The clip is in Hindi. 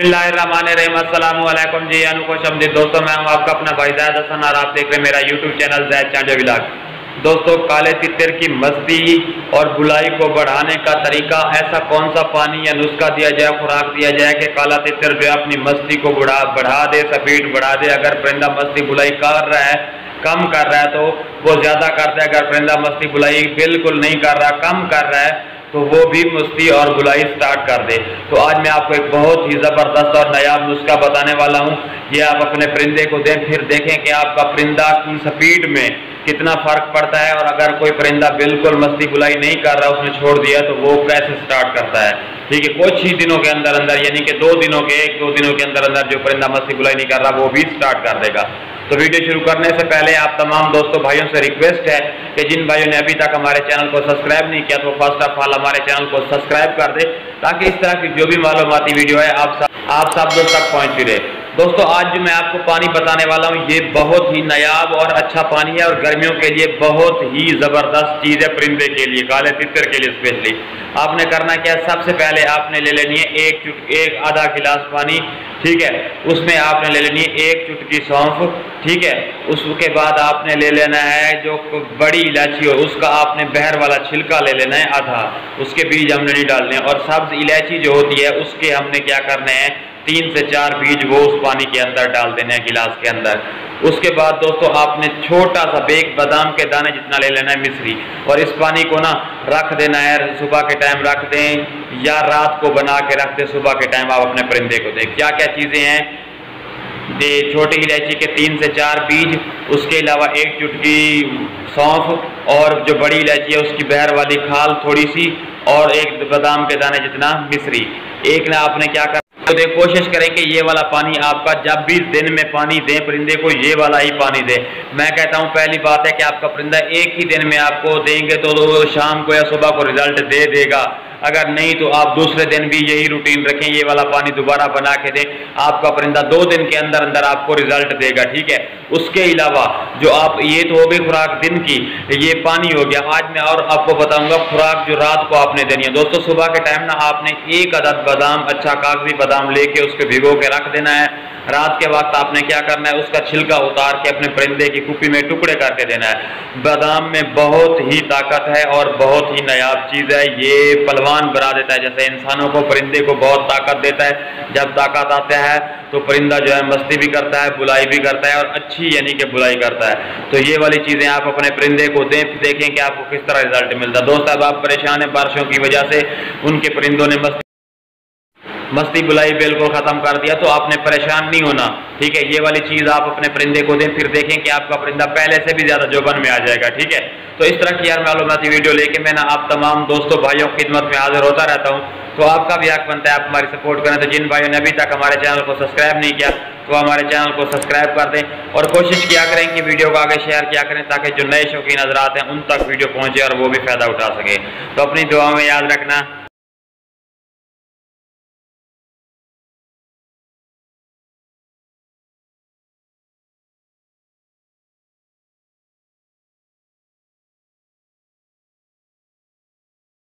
बिस्मिल्लाहिर्रहमानिर्रहीम। अस्सलामु अलैकुम जी, अनुकोशमदीद दोस्तों, मैं हूं आपका अपना भाई ज़ैद हसन और आप देख रहे हैं मेरा यूट्यूब चैनल ज़ैद चांजो व्लॉग। दोस्तों, काले तितर की मस्ती और बुलाई को बढ़ाने का तरीका, ऐसा कौन सा पानी या नुस्खा दिया जाए, खुराक दिया जाए कि काला तितर जो है अपनी मस्ती को बढ़ा दे, स्पीड बढ़ा दे। अगर परिंदा मस्ती बुलाई कर रहा है, कम कर रहा है तो वो ज़्यादा करता है। अगर परिंदा मस्ती बुलाई बिल्कुल नहीं कर रहा, कम कर रहा है, तो वो भी मस्ती और बुलाई स्टार्ट कर दे। तो आज मैं आपको एक बहुत ही ज़बरदस्त और नायाब नुस्खा बताने वाला हूँ। ये आप अपने परिंदे को दें, फिर देखें कि आपका परिंदा की स्पीड में कितना फ़र्क पड़ता है। और अगर कोई परिंदा बिल्कुल मस्ती बुलाई नहीं कर रहा, उसने छोड़ दिया, तो वो कैसे स्टार्ट करता है। ठीक है, कुछ ही दिनों के अंदर अंदर, यानी कि 1-2 दिनों के अंदर अंदर जो परिंदा मस्ती बुलाई नहीं कर रहा, वो भी स्टार्ट कर देगा। तो वीडियो शुरू करने से पहले आप तमाम दोस्तों भाइयों से रिक्वेस्ट है कि जिन भाइयों ने अभी तक हमारे चैनल को सब्सक्राइब नहीं किया, तो फर्स्ट ऑफ ऑल हमारे चैनल को सब्सक्राइब कर दे, ताकि इस तरह की जो भी मालूमाती वीडियो है आप सब दोस्त तक पहुंचती रहे। दोस्तों, आज जो मैं आपको पानी बताने वाला हूँ, ये बहुत ही नायाब और अच्छा पानी है और गर्मियों के लिए बहुत ही ज़बरदस्त चीज़ है, परिंदे के लिए, काले तितर के लिए स्पेशली। आपने करना क्या है, सबसे पहले आपने ले लेनी है एक आधा गिलास पानी। ठीक है, उसमें आपने ले लेनी है 1 चुटकी सौंफ। ठीक है, उसके बाद आपने ले लेना है जो बड़ी इलायची हो, उसका आपने बहर वाला छिलका ले लेना है आधा, उसके बीज हमने नहीं डालने। और सब्ज इलायची जो होती है, उसके हमने क्या करने हैं, 3 से 4 बीज वो उस पानी के अंदर डाल देने हैं गिलास के अंदर। उसके बाद दोस्तों आपने छोटा सा बेक बादाम के दाने जितना ले लेना है मिश्री, और इस पानी को ना रख देना है, सुबह के टाइम रख दें या रात को बना के रख दें, सुबह के टाइम आप अपने परिंदे को दें। क्या क्या चीज़ें हैं, छोटी इलायची के 3 से 4 बीज, उसके अलावा 1 चुटकी सौंफ, और जो बड़ी इलायची है उसकी बहर वाली खाल थोड़ी सी, और 1 बादाम के दाने जितना मिश्री। एक ना आपने क्या कर, तो कोशिश करें कि ये वाला पानी आपका जब भी दिन में पानी दें परिंदे को, ये वाला ही पानी दें। मैं कहता हूँ पहली बात है कि आपका परिंदा एक ही दिन में आपको देंगे तो शाम को या सुबह को रिजल्ट दे देगा। अगर नहीं तो आप दूसरे दिन भी यही रूटीन रखें, ये वाला पानी दोबारा बना के दें, आपका परिंदा 2 दिन के अंदर अंदर आपको रिजल्ट देगा। ठीक है, उसके अलावा जो आप, ये तो हो गई खुराक दिन की, ये पानी हो गया। आज मैं और आपको बताऊंगा खुराक जो रात को आपने देनी है। दोस्तों, सुबह के टाइम ना आपने 1 अदद बादाम, अच्छा कागजी बादाम लेके उसके भिगो के रख देना है। रात के वक्त आपने क्या करना है, उसका छिलका उतार के अपने परिंदे की कुप्पी में टुकड़े करके देना है। बादाम में बहुत ही ताकत है और बहुत ही नायाब चीज़ है, ये पलवान बना देता है। जैसे इंसानों को परिंदे को बहुत ताकत देता है, जब ताकत आता है तो परिंदा जो है मस्ती भी करता है, बुलाई भी करता है, और अच्छी यानी कि बुलाई करता है। तो ये वाली चीज़ें आप अपने परिंदे को देखें कि आपको किस तरह रिजल्ट मिलता है। दोस्त, अब आप परेशान हैं बारिशों की वजह से, उनके परिंदों ने मस्ती बुलाई बिल्कुल ख़त्म कर दिया, तो आपने परेशान नहीं होना। ठीक है, ये वाली चीज़ आप अपने परिंदे को दें, फिर देखें कि आपका परिंदा पहले से भी ज़्यादा जोबन में आ जाएगा। ठीक है, तो इस तरह की यार मालूमाती वीडियो लेके मैं ना आप तमाम दोस्तों भाइयों की खिदमत में हाजिर होता रहता हूँ। तो आपका भी हक बनता है आप हमारी सपोर्ट करें। तो जिन भाइयों ने अभी तक हमारे चैनल को सब्सक्राइब नहीं किया, तो हमारे चैनल को सब्सक्राइब कर दें, और कोशिश किया करें कि वीडियो को आगे शेयर किया करें, ताकि जो नए शौकीन हज़रात हैं उन तक वीडियो पहुँचे और वो भी फ़ायदा उठा सके। तो अपनी दुआ में याद रखना।